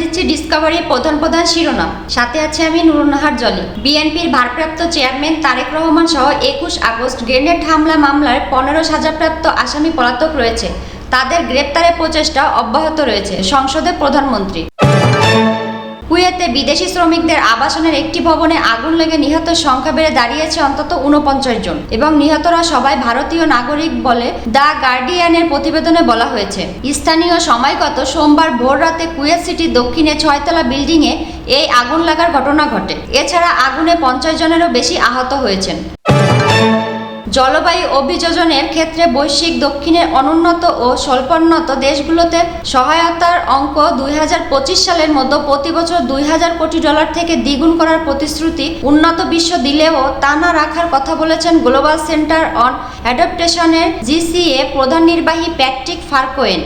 দিচ্ছি ডিসকভারি প্রধান শিরোনাম। সাথে আছে আমি নুরুন্নাহার জলি। বিএনপির ভারপ্রাপ্ত চেয়ারম্যান তারেক রহমান সহ ২১ আগস্ট গ্রেনেড হামলা মামলার ১৫ সাজাপ্রাপ্ত আসামি পলাতক রয়েছে। তাদের গ্রেপ্তারের প্রচেষ্টা অব্যাহত রয়েছে। সংসদে প্রধানমন্ত্রী। কুয়েতে বিদেশি শ্রমিকদের আবাসনের একটি ভবনে আগুন লেগে নিহতের সংখ্যা বেড়ে দাঁড়িয়েছে অন্তত ৪৯ জন এবং নিহতরা সবাই ভারতীয় নাগরিক বলে দ্য গার্ডিয়ানের প্রতিবেদনে বলা হয়েছে। স্থানীয় সময়গত সোমবার ভোর রাতে কুয়েত সিটির দক্ষিণে ৬তলা বিল্ডিংয়ে এই আগুন লাগার ঘটনা ঘটে। এছাড়া আগুনে ৫০ জনেরও বেশি আহত হয়েছেন। জলবায়ু অভিযোজনের ক্ষেত্রে বৈশ্বিক দক্ষিণের অনুন্নত ও স্বল্পোন্নত দেশগুলোতে সহায়তার অঙ্ক ২০২৫ সালের মধ্যে প্রতি বছর $২,০০০ কোটি থেকে দ্বিগুণ করার প্রতিশ্রুতি উন্নত বিশ্ব দিলেও তা না রাখার কথা বলেছেন গ্লোবাল সেন্টার অন অ্যাডাপ্টেশনের জিসিএ প্রধান নির্বাহী প্যাট্রিক ফারকোয়েন।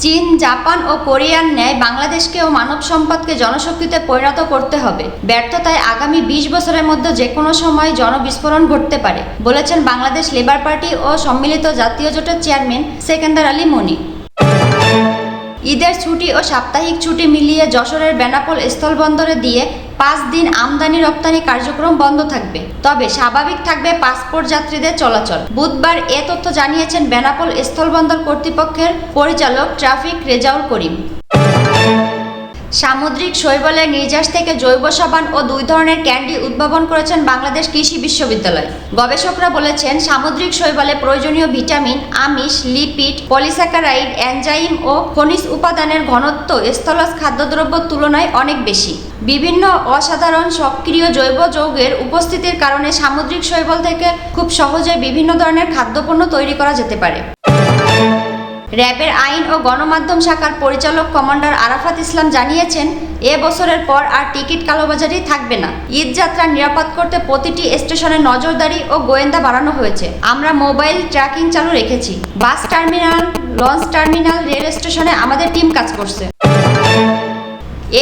চীন, জাপান ও কোরিয়ার ন্যায় বাংলাদেশকেও মানব সম্পদকে জনশক্তিতে পরিণত করতে হবে। ব্যর্থতায় আগামী ২০ বছরের মধ্যে যে কোনো সময় জনবিস্ফোরণ ঘটতে পারে বলেছেন বাংলাদেশ লেবার পার্টি ও সম্মিলিত জাতীয় জোটের চেয়ারম্যান সেকেন্দার আলী মনি। ঈদের ছুটি ও সাপ্তাহিক ছুটি মিলিয়ে যশোরের বেনাপোল স্থলবন্দরে দিয়ে ৫ দিন আমদানি রপ্তানি কার্যক্রম বন্ধ থাকবে, তবে স্বাভাবিক থাকবে পাসপোর্ট যাত্রীদের চলাচল। বুধবার এ তথ্য জানিয়েছেন বেনাপোল স্থলবন্দর কর্তৃপক্ষের পরিচালক ট্রাফিক রেজাউল করিম। সামুদ্রিক শৈবালের নির্যাস থেকে জৈব সাবান ও ২ ধরনের ক্যান্ডি উদ্ভাবন করেছেন বাংলাদেশ কৃষি বিশ্ববিদ্যালয়। গবেষকরা বলেছেন সামুদ্রিক শৈবালে প্রয়োজনীয় ভিটামিন, আমিষ, লিপিড, পলিস্যাকারাইড, এনজাইম ও খনিজ উপাদানের ঘনত্ব স্থলজ খাদ্যদ্রব্যের তুলনায় অনেক বেশি। বিভিন্ন অসাধারণ সক্রিয় জৈব যৌগের উপস্থিতির কারণে সামুদ্রিক শৈবাল থেকে খুব সহজে বিভিন্ন ধরনের খাদ্যপণ্য তৈরি করা যেতে পারে। র্যাবের আইন ও গণমাধ্যম শাখার পরিচালক কমান্ডার আরাফাত ইসলাম জানিয়েছেন, এ বছরের পর আর টিকিট কালোবাজারি থাকবে না। ঈদযাত্রা নিরাপদ করতে প্রতিটি স্টেশনে নজরদারি ও গোয়েন্দা বাড়ানো হয়েছে। আমরা মোবাইল ট্র্যাকিং চালু রেখেছি। Bus terminal, launch terminal, rail স্টেশনে আমাদের টিম কাজ করছে।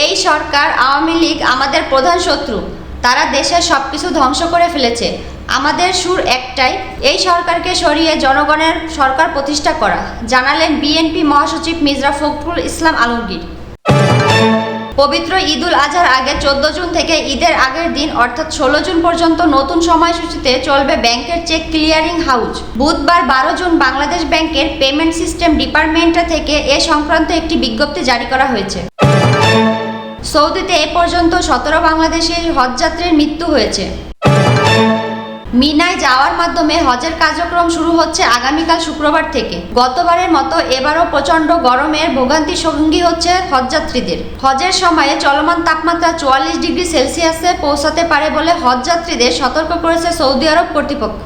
এই সরকার আওয়ামী লীগ আমাদের প্রধান শত্রু। তারা দেশের সবকিছু ধ্বংস করে ফেলেছে। আমাদের সুর একটাই, এই সরকারকে সরিয়ে জনগণের সরকার প্রতিষ্ঠা করা, জানালেন বিএনপি মহাসচিব মির্জা ফখরুল ইসলাম আলমগীর। পবিত্র ঈদুল আজহার আগে ১৪ জুন থেকে ঈদের আগের দিন অর্থাৎ ১৬ জুন পর্যন্ত নতুন সময়সূচিতে চলবে ব্যাংকের চেক ক্লিয়ারিং হাউস। বুধবার ১২ জুন বাংলাদেশ ব্যাংকের পেমেন্ট সিস্টেম ডিপার্টমেন্ট থেকে এ সংক্রান্ত একটি বিজ্ঞপ্তি জারি করা হয়েছে। সৌদিতে এ পর্যন্ত ১৭ বাংলাদেশি হজযাত্রীর মৃত্যু হয়েছে। মিনায় যাওয়ার মাধ্যমে হজের কার্যক্রম শুরু হচ্ছে আগামীকাল শুক্রবার থেকে। গতবারের মতো এবারও প্রচণ্ড গরমের ভোগান্তি সঙ্গী হচ্ছে হজযাত্রীদের। হজের সময়ে চলমান তাপমাত্রা ৪৪ ডিগ্রি সেলসিয়াসে পৌঁছাতে পারে বলে হজযাত্রীদের সতর্ক করেছে সৌদি আরব কর্তৃপক্ষ।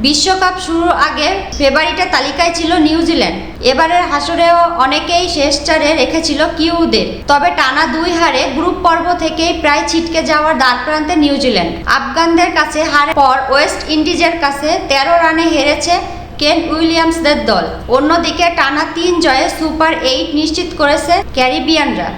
বিশ্বকাপ শুরুর আগে ফেভারিটের তালিকায় ছিল নিউজিল্যান্ড। এবারের হাসরেও অনেকেই শেষ চারে রেখেছিল কিউদের, তবে টানা ২ হারে গ্রুপ পর্ব থেকেই প্রায় ছিটকে যাওয়ার দ্বারপ্রান্তে নিউজিল্যান্ড। আফগানদের কাছে হারের পর ওয়েস্ট ইন্ডিজের কাছে ১৩ রানে হেরেছে কেন উইলিয়ামসদের দল। অন্যদিকে টানা ৩ জয়ে সুপার ৮ নিশ্চিত করেছে ক্যারিবিয়ানরা।